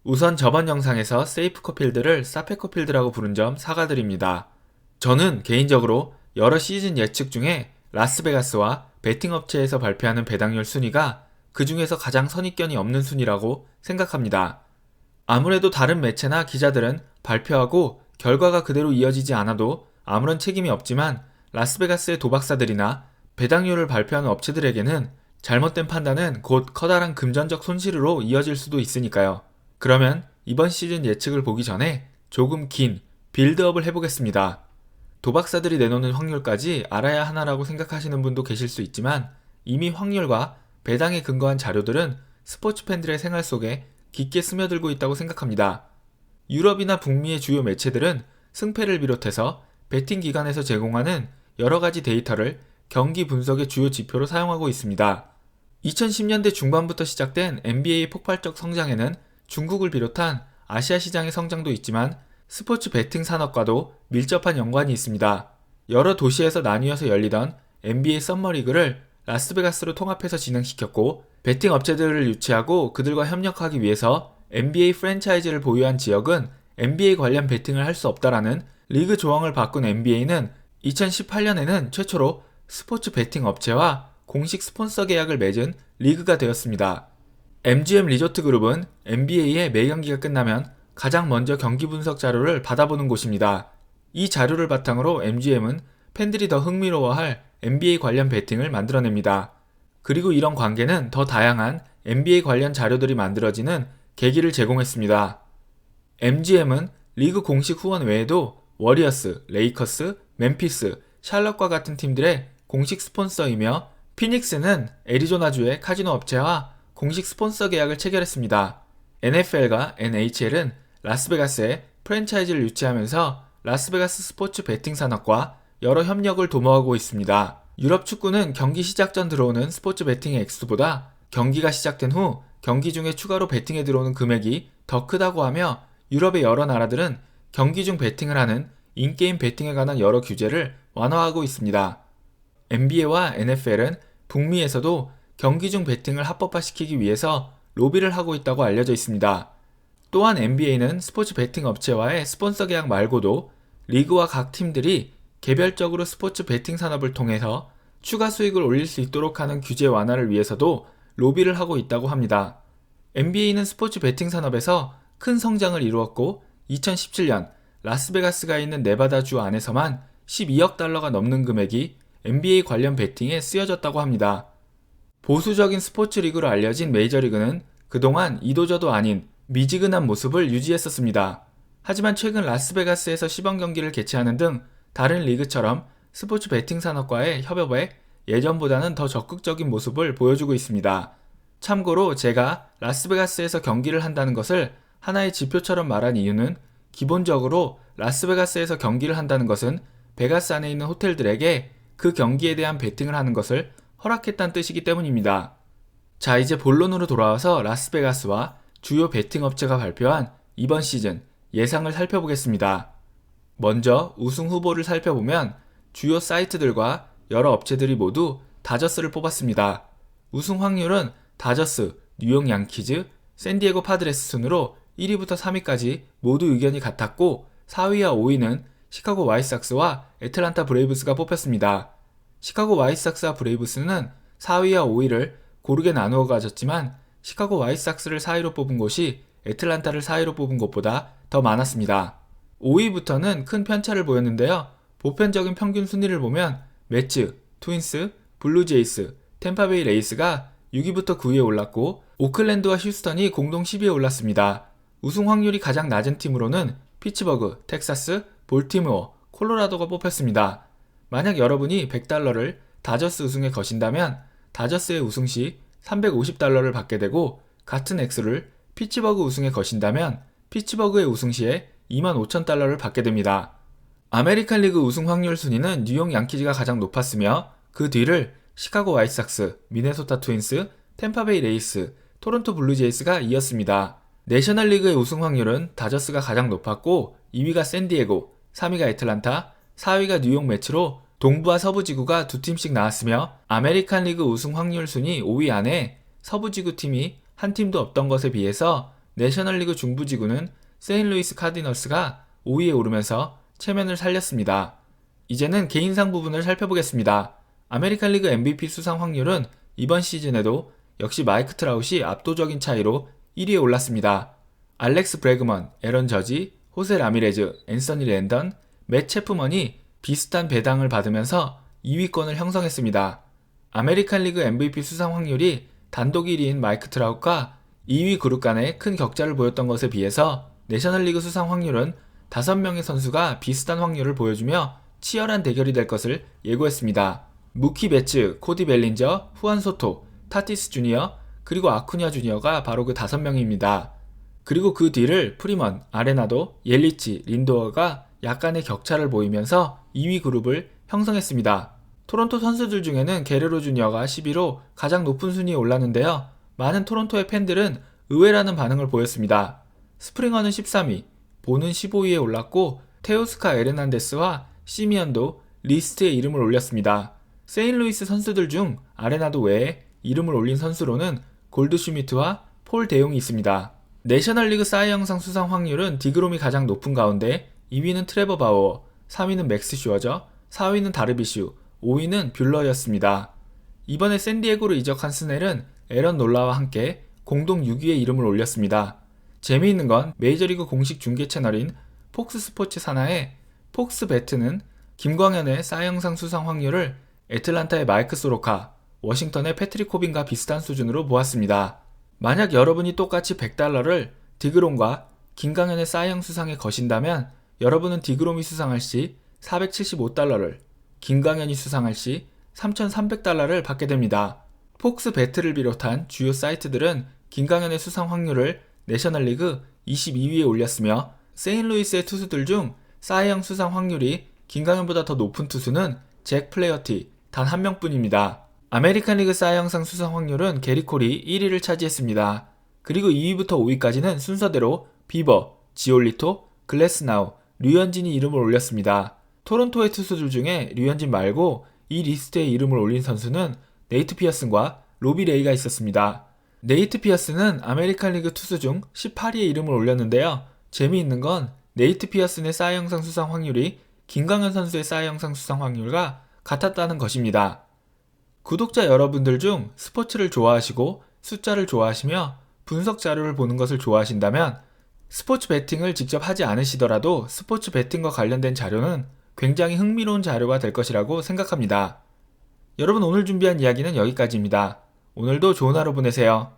우선 저번 영상에서 세이프코필드를 사페코필드라고 부른 점 사과드립니다. 저는 개인적으로 여러 시즌 예측 중에 라스베가스와 베팅 업체에서 발표하는 배당률 순위가 그 중에서 가장 선입견이 없는 순위라고 생각합니다. 아무래도 다른 매체나 기자들은 발표하고 결과가 그대로 이어지지 않아도 아무런 책임이 없지만 라스베가스의 도박사들이나 배당률을 발표하는 업체들에게는 잘못된 판단은 곧 커다란 금전적 손실으로 이어질 수도 있으니까요. 그러면 이번 시즌 예측을 보기 전에 조금 긴 빌드업을 해보겠습니다. 도박사들이 내놓는 확률까지 알아야 하나라고 생각하시는 분도 계실 수 있지만 이미 확률과 배당에 근거한 자료들은 스포츠 팬들의 생활 속에 깊게 스며들고 있다고 생각합니다. 유럽이나 북미의 주요 매체들은 승패를 비롯해서 베팅 기관에서 제공하는 여러 가지 데이터를 경기 분석의 주요 지표로 사용하고 있습니다. 2010년대 중반부터 시작된 NBA의 폭발적 성장에는 중국을 비롯한 아시아 시장의 성장도 있지만 스포츠 베팅 산업과도 밀접한 연관이 있습니다. 여러 도시에서 나뉘어서 열리던 NBA 썸머리그를 라스베가스로 통합해서 진행시켰고 베팅 업체들을 유치하고 그들과 협력하기 위해서 NBA 프랜차이즈를 보유한 지역은 NBA 관련 베팅을 할 수 없다라는 리그 조항을 바꾼 NBA는 2018년에는 최초로 스포츠 베팅 업체와 공식 스폰서 계약을 맺은 리그가 되었습니다. MGM 리조트 그룹은 NBA의 매 경기가 끝나면 가장 먼저 경기 분석 자료를 받아보는 곳입니다. 이 자료를 바탕으로 MGM은 팬들이 더 흥미로워할 NBA 관련 베팅을 만들어냅니다. 그리고 이런 관계는 더 다양한 NBA 관련 자료들이 만들어지는 계기를 제공했습니다. MGM은 리그 공식 후원 외에도 워리어스, 레이커스, 멤피스, 샬럿과 같은 팀들의 공식 스폰서이며 피닉스는 애리조나주의 카지노 업체와 공식 스폰서 계약을 체결했습니다. NFL과 NHL은 라스베가스에 프랜차이즈를 유치하면서 라스베가스 스포츠 베팅 산업과 여러 협력을 도모하고 있습니다. 유럽 축구는 경기 시작 전 들어오는 스포츠 베팅의 액수보다 경기가 시작된 후 경기 중에 추가로 베팅에 들어오는 금액이 더 크다고 하며 유럽의 여러 나라들은 경기 중 베팅을 하는 인게임 베팅에 관한 여러 규제를 완화하고 있습니다. NBA와 NFL은 북미에서도 경기 중 베팅을 합법화시키기 위해서 로비를 하고 있다고 알려져 있습니다. 또한 NBA는 스포츠 베팅 업체와의 스폰서 계약 말고도 리그와 각 팀들이 개별적으로 스포츠 베팅 산업을 통해서 추가 수익을 올릴 수 있도록 하는 규제 완화를 위해서도 로비를 하고 있다고 합니다. NBA는 스포츠 베팅 산업에서 큰 성장을 이루었고 2017년 라스베가스가 있는 네바다주 안에서만 12억 달러가 넘는 금액이 NBA 관련 베팅에 쓰여졌다고 합니다. 보수적인 스포츠 리그로 알려진 메이저리그는 그동안 이도저도 아닌 미지근한 모습을 유지했었습니다. 하지만 최근 라스베가스에서 시범 경기를 개최하는 등 다른 리그처럼 스포츠 베팅 산업과의 협업에 예전보다는 더 적극적인 모습을 보여주고 있습니다. 참고로 제가 라스베가스에서 경기를 한다는 것을 하나의 지표처럼 말한 이유는 기본적으로 라스베가스에서 경기를 한다는 것은 베가스 안에 있는 호텔들에게 그 경기에 대한 베팅을 하는 것을 허락했다는 뜻이기 때문입니다. 자, 이제 본론으로 돌아와서 라스베가스와 주요 베팅 업체가 발표한 이번 시즌 예상을 살펴보겠습니다. 먼저 우승 후보를 살펴보면 주요 사이트들과 여러 업체들이 모두 다저스를 뽑았습니다. 우승 확률은 다저스, 뉴욕 양키즈, 샌디에고 파드레스 순으로 1위부터 3위까지 모두 의견이 같았고 4위와 5위는 시카고 화이트삭스와 애틀란타 브레이브스가 뽑혔습니다. 시카고 화이트삭스와 브레이브스는 4위와 5위를 고르게 나누어 가졌지만 시카고 화이트삭스를 4위로 뽑은 곳이 애틀란타를 4위로 뽑은 곳보다 더 많았습니다. 5위부터는 큰 편차를 보였는데요. 보편적인 평균 순위를 보면 매츠, 트윈스, 블루제이스, 템파베이 레이스가 6위부터 9위에 올랐고 오클랜드와 휴스턴이 공동 10위에 올랐습니다. 우승 확률이 가장 낮은 팀으로는 피츠버그, 텍사스, 볼티모어, 콜로라도가 뽑혔습니다. 만약 여러분이 $100를 다저스 우승에 거신다면 다저스의 우승 시 $350를 받게 되고 같은 액수를 피츠버그 우승에 거신다면 피츠버그의 우승 시에 $25,000를 받게 됩니다. 아메리칸 리그 우승 확률 순위는 뉴욕 양키즈가 가장 높았으며 그 뒤를 시카고 화이트삭스, 미네소타 트윈스, 템파베이 레이스, 토론토 블루제이스가 이었습니다. 내셔널리그의 우승 확률은 다저스가 가장 높았고 2위가 샌디에고, 3위가 애틀란타, 4위가 뉴욕 매츠로 동부와 서부 지구가 두 팀씩 나왔으며 아메리칸 리그 우승 확률 순위 5위 안에 서부 지구 팀이 한 팀도 없던 것에 비해서 내셔널리그 중부지구는 세인트루이스 카디널스가 5위에 오르면서 체면을 살렸습니다. 이제는 개인상 부분을 살펴보겠습니다. 아메리칸 리그 MVP 수상 확률은 이번 시즌에도 역시 마이크 트라웃이 압도적인 차이로 1위에 올랐습니다. 알렉스 브래그먼, 에런 저지, 호세 라미레즈, 앤서니 랜던, 맷 체프먼이 비슷한 배당을 받으면서 2위권을 형성했습니다. 아메리칸 리그 MVP 수상 확률이 단독 1위인 마이크 트라웃과 2위 그룹 간에 큰 격차를 보였던 것에 비해서 내셔널리그 수상 확률은 5명의 선수가 비슷한 확률을 보여주며 치열한 대결이 될 것을 예고했습니다. 무키 베츠, 코디 벨린저, 후안 소토, 타티스 주니어, 그리고 아쿠냐 주니어가 바로 그 5명입니다. 그리고 그 뒤를 프리먼, 아레나도, 옐리치, 린도어가 약간의 격차를 보이면서 2위 그룹을 형성했습니다. 토론토 선수들 중에는 게레로 주니어가 11호 가장 높은 순위에 올랐는데요. 많은 토론토의 팬들은 의외라는 반응을 보였습니다. 스프링어는 13위, 보는 15위에 올랐고 테오스카 에르난데스와 시미언도 리스트에 이름을 올렸습니다. 세인트루이스 선수들 중 아레나도 외에 이름을 올린 선수로는 골드슈미트와 폴 데용이 있습니다. 내셔널리그 사이 영상 수상 확률은 디그롬이 가장 높은 가운데 2위는 트레버 바우어, 3위는 맥스 슈어저, 4위는 다르비슈, 5위는 뷰러였습니다. 이번에 샌디에고로 이적한 스넬은 에런 놀라와 함께 공동 6위에 이름을 올렸습니다. 재미있는 건 메이저리그 공식 중계 채널인 폭스 스포츠 산하의 폭스 배트는 김광현의 사이 영상 수상 확률을 애틀란타의 마이크 소로카, 워싱턴의 패트릭 코빈과 비슷한 수준으로 보았습니다. 만약 여러분이 똑같이 $100를 디그롬과 김광현의 사이 영 수상에 거신다면 여러분은 디그롬이 수상할 시 $475를, 김광현이 수상할 시 $3,300를 받게 됩니다. 폭스 배트를 비롯한 주요 사이트들은 김광현의 수상 확률을 내셔널리그 22위에 올렸으며 세인트루이스의 투수들 중 사이 영 수상 확률이 김광현보다 더 높은 투수는 잭 플레어티 단 한 명뿐입니다. 아메리칸 리그 사이 영상 수상 확률은 게리 콜이 1위를 차지했습니다. 그리고 2위부터 5위까지는 순서대로 비버, 지올리토, 글래스나우, 류현진이 이름을 올렸습니다. 토론토의 투수들 중에 류현진 말고 이 리스트에 이름을 올린 선수는 네이트 피어슨과 로비 레이가 있었습니다. 네이트 피어슨은 아메리칸 리그 투수 중 18위에 이름을 올렸는데요. 재미있는 건 네이트 피어슨의 사이 영상 수상 확률이 김광현 선수의 사이 영상 수상 확률과 같았다는 것입니다. 구독자 여러분들 중 스포츠를 좋아하시고 숫자를 좋아하시며 분석 자료를 보는 것을 좋아하신다면 스포츠 베팅을 직접 하지 않으시더라도 스포츠 베팅과 관련된 자료는 굉장히 흥미로운 자료가 될 것이라고 생각합니다. 여러분 오늘 준비한 이야기는 여기까지입니다. 오늘도 좋은 하루 보내세요.